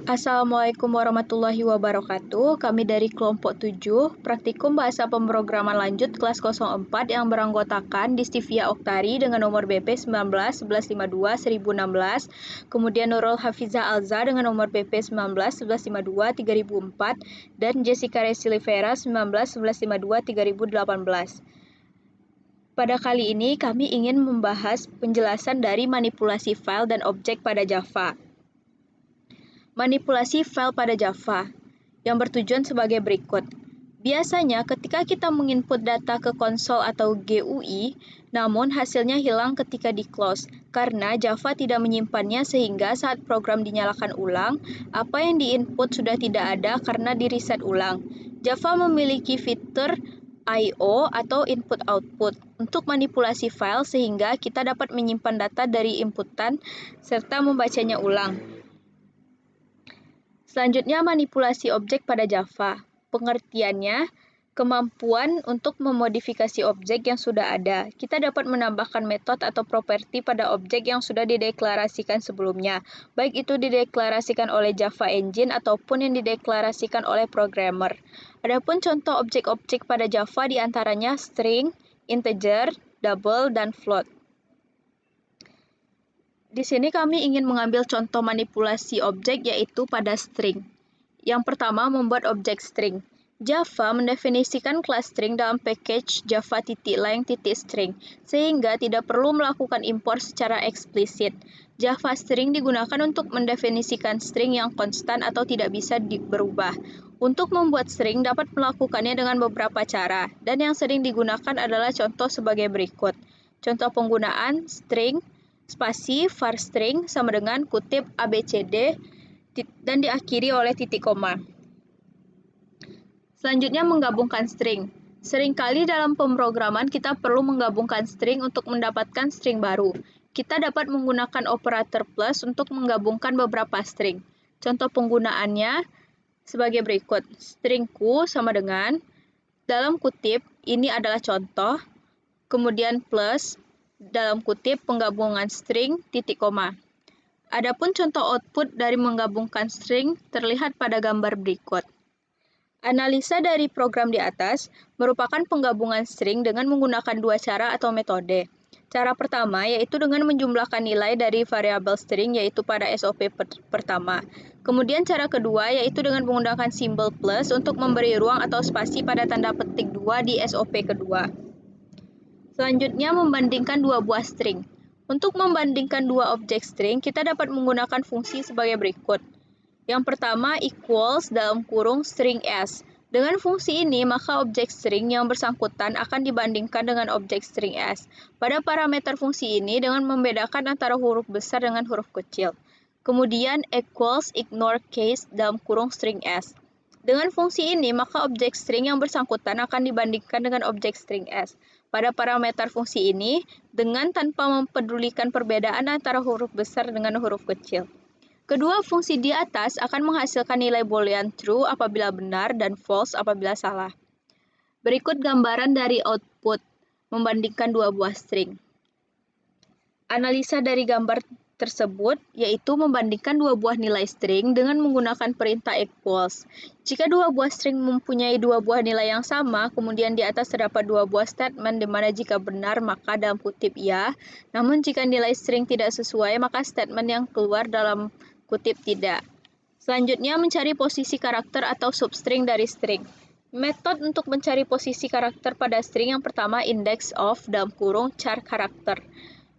Assalamualaikum warahmatullahi wabarakatuh. Kami dari kelompok 7, Praktikum Bahasa Pemrograman Lanjut kelas 04 yang beranggotakan Distivia Oktari dengan nomor BP 19 1152 1016, kemudian Nurul Hafizah Alza dengan nomor BP 19 1152 3004, dan Jessica Resilivera 19 1152 3018. Pada kali ini kami ingin membahas penjelasan dari manipulasi file dan objek pada Java. Manipulasi file pada Java yang bertujuan sebagai berikut. Biasanya ketika kita menginput data ke konsol atau GUI, namun hasilnya hilang ketika di-close karena Java tidak menyimpannya sehingga saat program dinyalakan ulang, apa yang diinput sudah tidak ada karena di-reset ulang. Java memiliki fitur I/O atau input-output untuk manipulasi file sehingga kita dapat menyimpan data dari inputan serta membacanya ulang. Selanjutnya, manipulasi objek pada Java. Pengertiannya, kemampuan untuk memodifikasi objek yang sudah ada. Kita dapat menambahkan metode atau properti pada objek yang sudah dideklarasikan sebelumnya, baik itu dideklarasikan oleh Java Engine ataupun yang dideklarasikan oleh programmer. Adapun contoh objek-objek pada Java diantaranya string, integer, double, dan float. Di sini kami ingin mengambil contoh manipulasi objek yaitu pada string. Yang pertama, membuat objek string. Java mendefinisikan kelas string dalam package java.lang.string, sehingga tidak perlu melakukan import secara eksplisit. Java string digunakan untuk mendefinisikan string yang konstan atau tidak bisa berubah. Untuk membuat string dapat melakukannya dengan beberapa cara, dan yang sering digunakan adalah contoh sebagai berikut. Contoh penggunaan string spasi var string sama dengan kutip ABCD dan diakhiri oleh titik koma. Selanjutnya, menggabungkan string. Seringkali dalam pemrograman kita perlu menggabungkan string untuk mendapatkan string baru. Kita dapat menggunakan operator plus untuk menggabungkan beberapa string. Contoh penggunaannya sebagai berikut. Stringku sama dengan, dalam kutip, ini adalah contoh, kemudian plus, dalam kutip penggabungan string titik koma. Adapun contoh output dari menggabungkan string terlihat pada gambar berikut. Analisa dari program di atas merupakan penggabungan string dengan menggunakan dua cara atau metode. Cara pertama yaitu dengan menjumlahkan nilai dari variabel string yaitu pada SOP pertama. Kemudian cara kedua yaitu dengan menggunakan simbol plus untuk memberi ruang atau spasi pada tanda petik 2 di SOP kedua. Selanjutnya, membandingkan dua buah string. Untuk membandingkan dua objek string, kita dapat menggunakan fungsi sebagai berikut. Yang pertama, equals dalam kurung string s. Dengan fungsi ini, maka objek string yang bersangkutan akan dibandingkan dengan objek string s. Pada parameter fungsi ini dengan membedakan antara huruf besar dengan huruf kecil. Kemudian, equals ignore case dalam kurung string s. Dengan fungsi ini, maka objek string yang bersangkutan akan dibandingkan dengan objek string s. Pada parameter fungsi ini, dengan tanpa mempedulikan perbedaan antara huruf besar dengan huruf kecil. Kedua fungsi di atas akan menghasilkan nilai boolean true apabila benar dan false apabila salah. Berikut gambaran dari output membandingkan dua buah string. Analisa dari gambar tersebut yaitu membandingkan dua buah nilai string dengan menggunakan perintah equals. Jika dua buah string mempunyai dua buah nilai yang sama, kemudian di atas terdapat dua buah statement di mana jika benar maka dalam kutip ya, namun jika nilai string tidak sesuai maka statement yang keluar dalam kutip tidak. Selanjutnya, mencari posisi karakter atau substring dari string. Metode untuk mencari posisi karakter pada string yang pertama index of dalam kurung char karakter.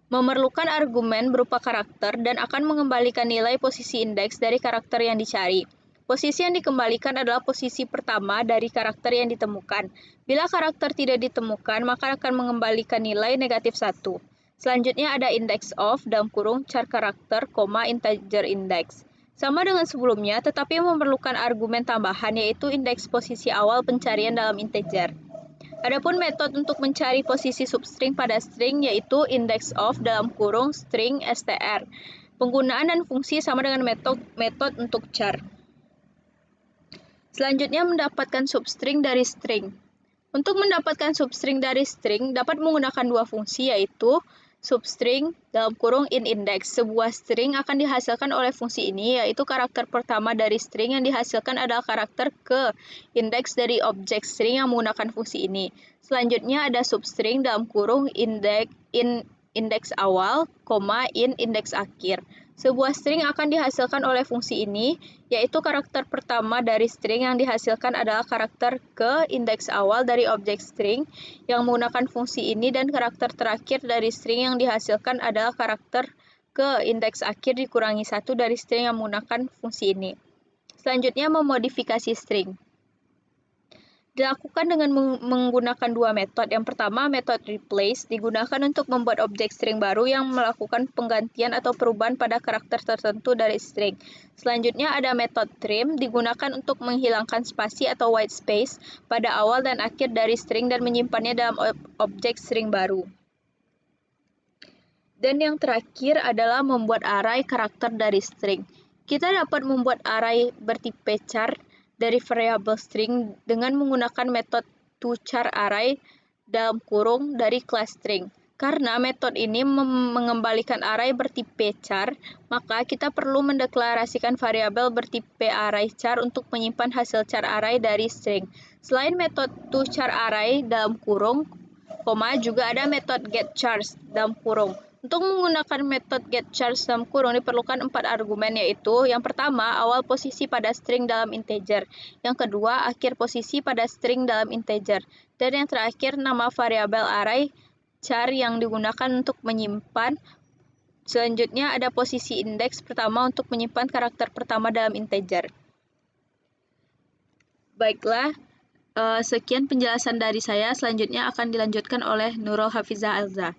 Memerlukan argumen berupa karakter dan akan mengembalikan nilai posisi indeks dari karakter yang dicari. Posisi yang dikembalikan adalah posisi pertama dari karakter yang ditemukan. Bila karakter tidak ditemukan, maka akan mengembalikan nilai negatif 1. Selanjutnya ada index of dalam kurung char karakter, integer index. Sama dengan sebelumnya, tetapi memerlukan argumen tambahan yaitu indeks posisi awal pencarian dalam integer. Adapun metode untuk mencari posisi substring pada string yaitu index of dalam kurung string str. Penggunaan dan fungsi sama dengan metode untuk char. Selanjutnya, mendapatkan substring dari string. Untuk mendapatkan substring dari string dapat menggunakan dua fungsi yaitu substring (in index). Sebuah string akan dihasilkan oleh fungsi ini, yaitu karakter pertama dari string yang dihasilkan adalah karakter ke indeks dari objek string yang menggunakan fungsi ini. Selanjutnya ada substring (in indeks awal, in indeks akhir). Sebuah string akan dihasilkan oleh fungsi ini, yaitu karakter pertama dari string yang dihasilkan adalah karakter ke indeks awal dari objek string yang menggunakan fungsi ini, dan karakter terakhir dari string yang dihasilkan adalah karakter ke indeks akhir dikurangi 1 dari string yang menggunakan fungsi ini. Selanjutnya, memodifikasi string dilakukan dengan menggunakan dua metode. Yang pertama, metode replace digunakan untuk membuat objek string baru yang melakukan penggantian atau perubahan pada karakter tertentu dari string. Selanjutnya ada metode trim digunakan untuk menghilangkan spasi atau white space pada awal dan akhir dari string dan menyimpannya dalam objek string baru. Dan yang terakhir adalah membuat array karakter dari string. Kita dapat membuat array bertipe char dari variabel string dengan menggunakan metode toCharArray dari kelas string. Karena metode ini mengembalikan array bertipe char, maka kita perlu mendeklarasikan variabel bertipe array char untuk menyimpan hasil char array dari string. Selain metode toCharArray juga ada metode getChars . Untuk menggunakan metode getChars diperlukan 4 argumen, yaitu yang pertama, awal posisi pada string dalam integer, yang kedua, akhir posisi pada string dalam integer, dan yang terakhir, nama variabel array char yang digunakan untuk menyimpan. Selanjutnya ada posisi indeks pertama untuk menyimpan karakter pertama dalam integer. Baiklah, sekian penjelasan dari saya. Selanjutnya akan dilanjutkan oleh Nurul Hafizah Alza.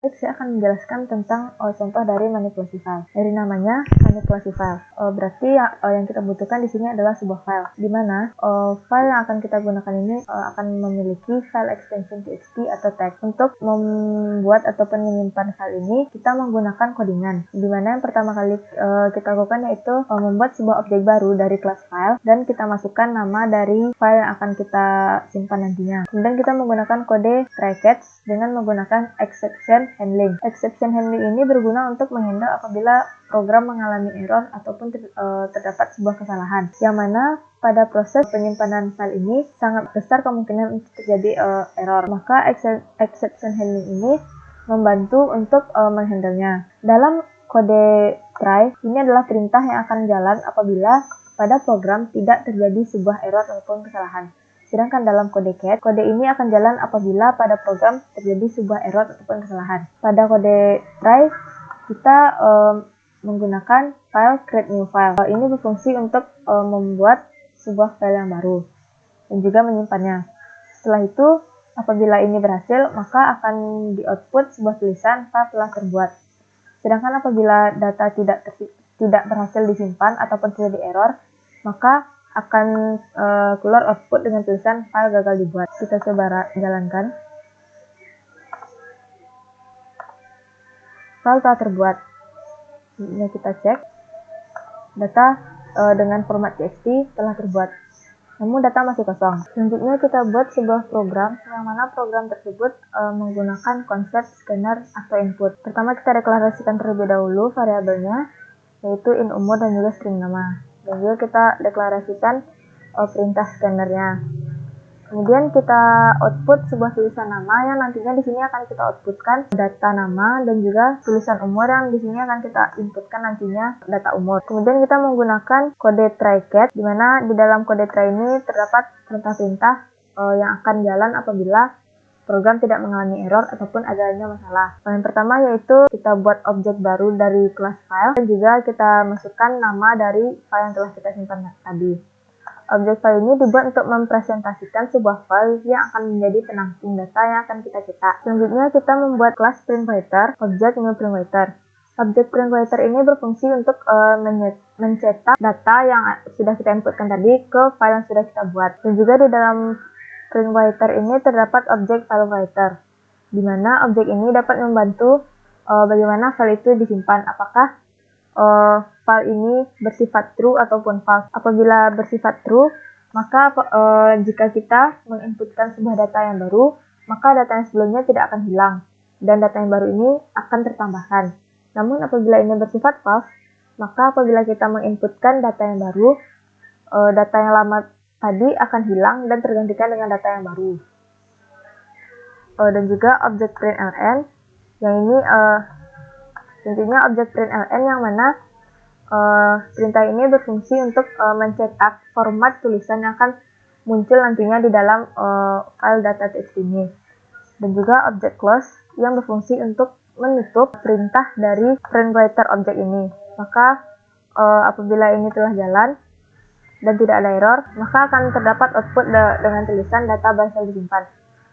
Saya akan menjelaskan tentang contoh dari manipulasi file. Dari namanya manipulasi file, berarti yang kita butuhkan di sini adalah sebuah file, di mana file yang akan kita gunakan ini akan memiliki file extension txt atau tag. Untuk membuat ataupun menyimpan file ini, kita menggunakan codingan, di mana yang pertama kali kita lakukan yaitu membuat sebuah objek baru dari kelas file, dan kita masukkan nama dari file yang akan kita simpan nantinya. Kemudian kita menggunakan kode try-catch dengan menggunakan exception handling. Exception handling ini berguna untuk menghandle apabila program mengalami error ataupun terdapat sebuah kesalahan, yang mana pada proses penyimpanan file ini sangat besar kemungkinan untuk terjadi error. Maka exception handling ini membantu untuk menghandlenya. Dalam kode try, ini adalah perintah yang akan jalan apabila pada program tidak terjadi sebuah error ataupun kesalahan. Sedangkan dalam kode catch, kode ini akan jalan apabila pada program terjadi sebuah error ataupun kesalahan. Pada kode try, kita menggunakan file create new file. Ini berfungsi untuk membuat sebuah file yang baru dan juga menyimpannya. Setelah itu, apabila ini berhasil, maka akan di-output sebuah tulisan file telah terbuat. Sedangkan apabila data tidak berhasil disimpan ataupun terjadi error, maka akan keluar output dengan tulisan file gagal dibuat. Kita coba jalankan. File telah terbuat. Ini kita cek. Data dengan format txt telah terbuat. Namun data masih kosong. Selanjutnya kita buat sebuah program, yang mana program tersebut menggunakan konsep scanner atau input. Pertama kita deklarasikan terlebih dahulu variabelnya, yaitu in umur dan juga string nama. Dan juga kita deklarasikan perintah scannernya. Kemudian kita output sebuah tulisan nama yang nantinya di sini akan kita outputkan data nama dan juga tulisan umur yang di sini akan kita inputkan nantinya data umur. Kemudian kita menggunakan kode try-catch, di mana di dalam kode try ini terdapat perintah-perintah yang akan jalan apabila program tidak mengalami error ataupun adanya masalah. Yang pertama yaitu kita buat objek baru dari kelas file, dan juga kita masukkan nama dari file yang telah kita simpan tadi. Objek file ini dibuat untuk mempresentasikan sebuah file yang akan menjadi penampung data yang akan kita cetak. Selanjutnya kita membuat kelas printWriter, objek new printWriter. Objek printWriter ini berfungsi untuk mencetak data yang sudah kita inputkan tadi ke file yang sudah kita buat. Dan juga di dalam printWriter ini terdapat objek filewriter, di mana objek ini dapat membantu bagaimana file itu disimpan, apakah file ini bersifat true ataupun false. Apabila bersifat true, maka jika kita menginputkan sebuah data yang baru, maka data yang sebelumnya tidak akan hilang, dan data yang baru ini akan tertambahkan. Namun apabila ini bersifat false, maka apabila kita menginputkan data yang baru, data yang lama tadi akan hilang dan tergantikan dengan data yang baru. Dan juga objek println, yang ini intinya objek println yang mana perintah ini berfungsi untuk mencetak format tulisan yang akan muncul nantinya di dalam file data.txt ini. Dan juga objek close yang berfungsi untuk menutup perintah dari print writer objek ini. Maka apabila ini telah jalan dan tidak ada error, maka akan terdapat output dengan tulisan data berhasil disimpan.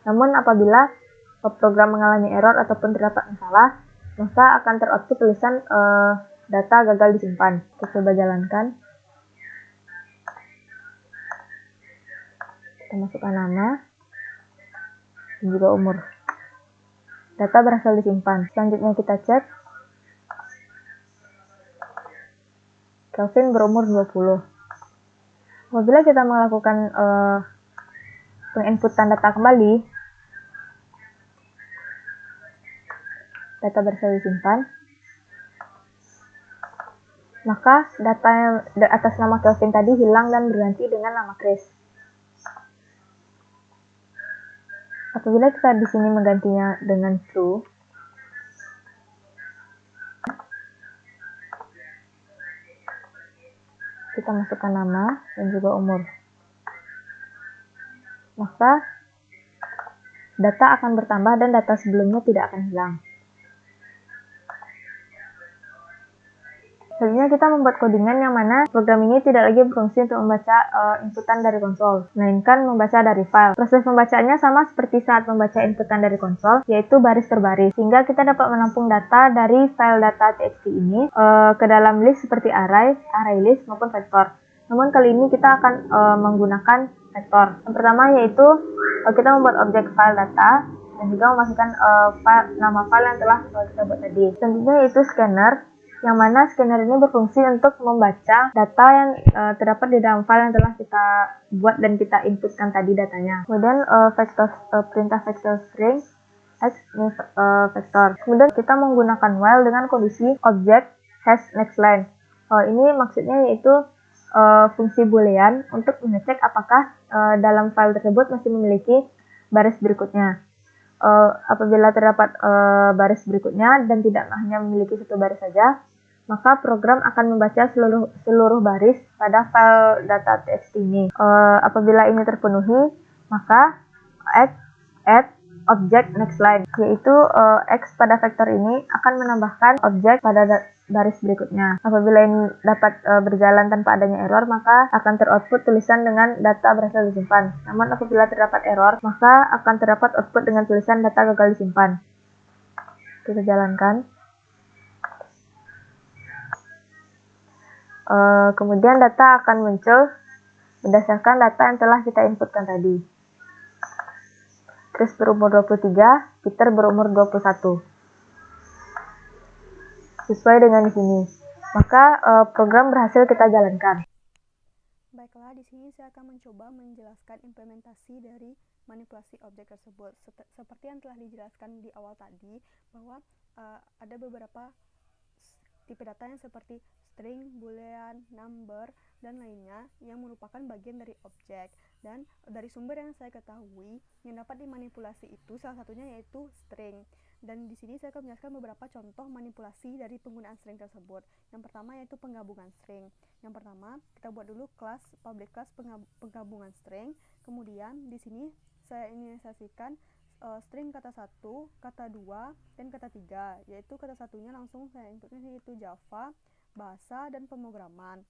Namun apabila program mengalami error ataupun terdapat masalah, maka akan teroutput tulisan data gagal disimpan. Kita coba jalankan. Kita masukkan nama dan juga umur. Data berhasil disimpan. Selanjutnya kita cek. Kelvin berumur 20. Apabila kita melakukan penginputan data kembali, data berhasil disimpan, maka data yang atas nama Kelvin tadi hilang dan berganti dengan nama Chris. Apabila kita di sini menggantinya dengan true, kita masukkan nama dan juga umur, maka data akan bertambah dan data sebelumnya tidak akan hilang. Selanjutnya kita membuat codingan yang mana program ini tidak lagi berfungsi untuk membaca inputan dari konsol, melainkan membaca dari file. Proses pembacaannya sama seperti saat membaca inputan dari konsol, yaitu baris per baris, sehingga kita dapat menampung data dari file data.txt ini ke dalam list seperti array list maupun vektor. Namun kali ini kita akan menggunakan vektor. Yang pertama yaitu kita membuat objek file data dan juga memasukkan nama file yang telah kita buat tadi. Selanjutnya yaitu scanner, yang mana scanner ini berfungsi untuk membaca data yang terdapat di dalam file yang telah kita buat dan kita inputkan tadi datanya. Kemudian perintah vector string x vector. Kemudian kita menggunakan while dengan kondisi object has next line. Ini maksudnya yaitu fungsi boolean untuk mengecek apakah dalam file tersebut masih memiliki baris berikutnya. Apabila terdapat baris berikutnya dan tidak hanya memiliki satu baris saja, maka program akan membaca seluruh baris pada file data.txt ini. Apabila ini terpenuhi, maka add object next line, yaitu x pada vektor ini akan menambahkan objek pada baris berikutnya. Apabila ini dapat berjalan tanpa adanya error, maka akan teroutput tulisan dengan data berhasil disimpan. Namun apabila terdapat error, maka akan terdapat output dengan tulisan data gagal disimpan. Kita jalankan. Kemudian data akan muncul berdasarkan data yang telah kita inputkan tadi. Chris berumur 23, Peter berumur 21. Sesuai dengan di sini. Maka program berhasil kita jalankan. Baiklah, di sini saya akan mencoba menjelaskan implementasi dari manipulasi objek tersebut. Seperti yang telah dijelaskan di awal tadi, bahwa ada beberapa tipe data yang seperti string, boolean, number, dan lainnya yang merupakan bagian dari objek. Dan dari sumber yang saya ketahui, yang dapat dimanipulasi itu salah satunya yaitu string. Dan di sini saya akan menjelaskan beberapa contoh manipulasi dari penggunaan string tersebut. Yang pertama yaitu penggabungan string. Yang pertama, kita buat dulu kelas public class penggabungan string. Kemudian di sini saya inisiasikan string kata 1, kata 2, dan kata 3, yaitu kata satunya langsung saya inputnya yaitu Java, bahasa, dan pemrograman.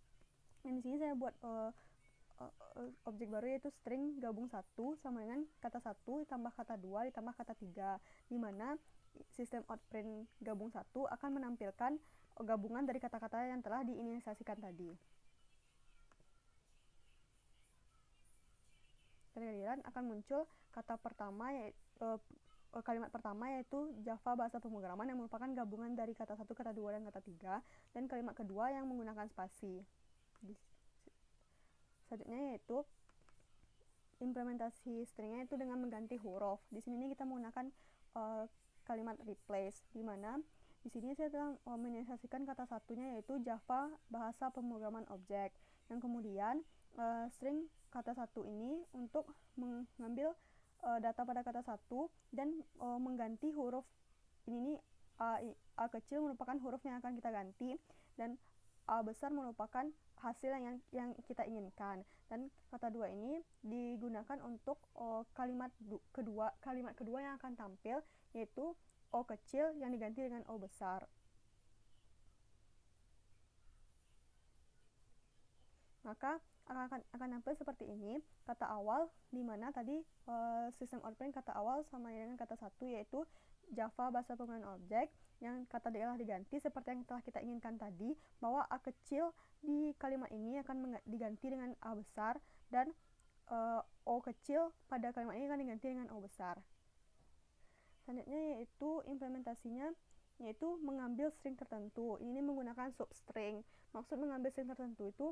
Dan di sini saya buat objek baru yaitu string gabung 1 sama dengan kata 1 ditambah kata 2 ditambah kata 3, di mana sistem outprint gabung 1 akan menampilkan gabungan dari kata-kata yang telah diinisiasikan tadi. Kemudian akan muncul kata pertama kalimat pertama yaitu Java bahasa pemrograman yang merupakan gabungan dari kata 1, kata 2, dan kata 3, dan kalimat kedua yang menggunakan spasi. Selanjutnya yaitu implementasi stringnya itu dengan mengganti huruf. Di sini kita menggunakan kalimat replace, di mana di sini saya telah menginisiasikan kata satunya yaitu Java bahasa pemrograman objek. Yang kemudian string kata satu ini untuk mengambil data pada kata satu dan mengganti huruf ini A kecil merupakan huruf yang akan kita ganti dan A besar merupakan hasil yang kita inginkan. Dan kata dua ini digunakan untuk kalimat kedua yang akan tampil, yaitu O kecil yang diganti dengan O besar. Maka akan tampil seperti ini. Kata awal di mana tadi sistem outprint kata awal sama dengan kata satu, yaitu Java bahasa pemrograman objek, yang kata telah diganti seperti yang telah kita inginkan tadi, bahwa A kecil di kalimat ini akan diganti dengan A besar dan O kecil pada kalimat ini akan diganti dengan O besar. Selanjutnya yaitu implementasinya, yaitu mengambil string tertentu. Ini menggunakan substring. Maksud mengambil string tertentu itu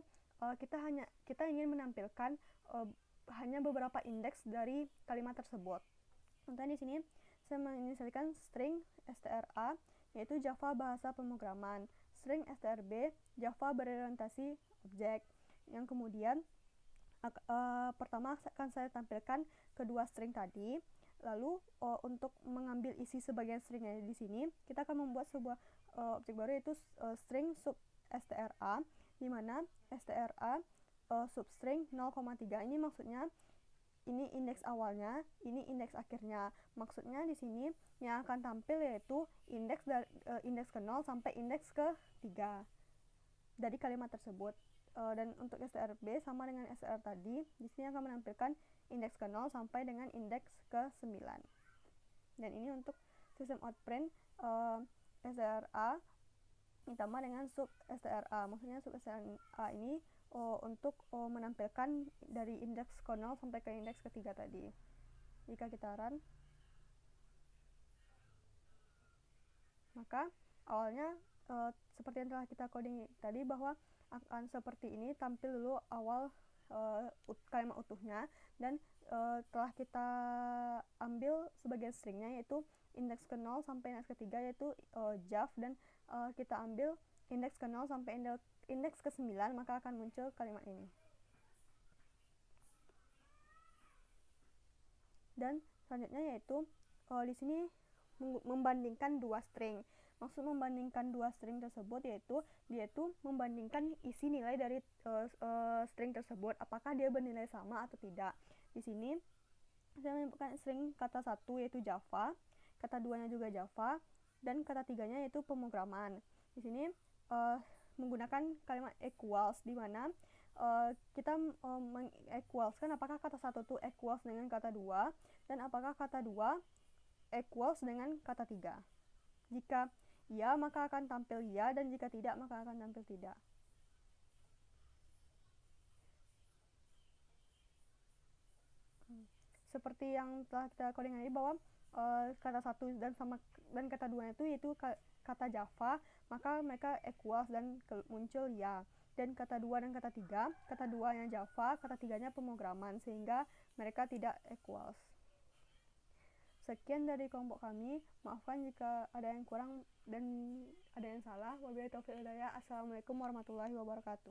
kita ingin menampilkan hanya beberapa indeks dari kalimat tersebut. Contohnya di sini saya menginisialkan string STRA, yaitu Java bahasa pemrograman, string STRB Java berorientasi objek. Yang kemudian pertama akan saya tampilkan kedua string tadi. Lalu untuk mengambil isi sebagian stringnya di sini, kita akan membuat sebuah objek baru, yaitu string sub STRA, di mana STRA substring 0,3. Ini maksudnya ini indeks awalnya, ini indeks akhirnya. Maksudnya di sini yang akan tampil yaitu indeks ke 0 sampai indeks ke 3 dari kalimat tersebut. Dan untuk STRB sama dengan STR tadi, di sini akan menampilkan indeks ke 0 sampai dengan indeks ke 9. Dan ini untuk sistem outprint STRA ditambah dengan sub STRA. Maksudnya sub STRA ini untuk menampilkan dari indeks ke 0 sampai ke indeks ke 3 tadi. Jika kita run, maka awalnya seperti yang telah kita coding tadi, bahwa akan seperti ini, tampil dulu awal kalimat utuhnya, dan telah kita ambil sebagai stringnya yaitu indeks ke 0 sampai indeks ke 3 yaitu Jav, dan kita ambil indeks ke 0 sampai indeks ke 9, maka akan muncul kalimat ini. Dan selanjutnya yaitu di sini membandingkan dua string. Maksud membandingkan dua string tersebut yaitu membandingkan isi nilai dari string tersebut, apakah dia bernilai sama atau tidak. Di sini saya menyebutkan string kata satu yaitu Java, kata duanya juga Java, dan kata tiganya yaitu pemrograman. Di sini menggunakan kalimat equals, di mana kita mengequalskan apakah kata satu itu equals dengan kata dua, dan apakah kata dua equals dengan kata 3. Jika ya, maka akan tampil ya, dan jika tidak, maka akan tampil tidak. Seperti yang telah kita coding tadi, bahwa kata satu dan kata dua itu yaitu kata Java, maka mereka equals dan muncul ya. Dan kata dua dan kata tiga, kata duanya Java, kata tiganya pemrograman, sehingga mereka tidak equals. Sekian dari kelompok kami. Maafkan jika ada yang kurang dan ada yang salah. Wabillahi taufiq wal hidayah. Assalamualaikum warahmatullahi wabarakatuh.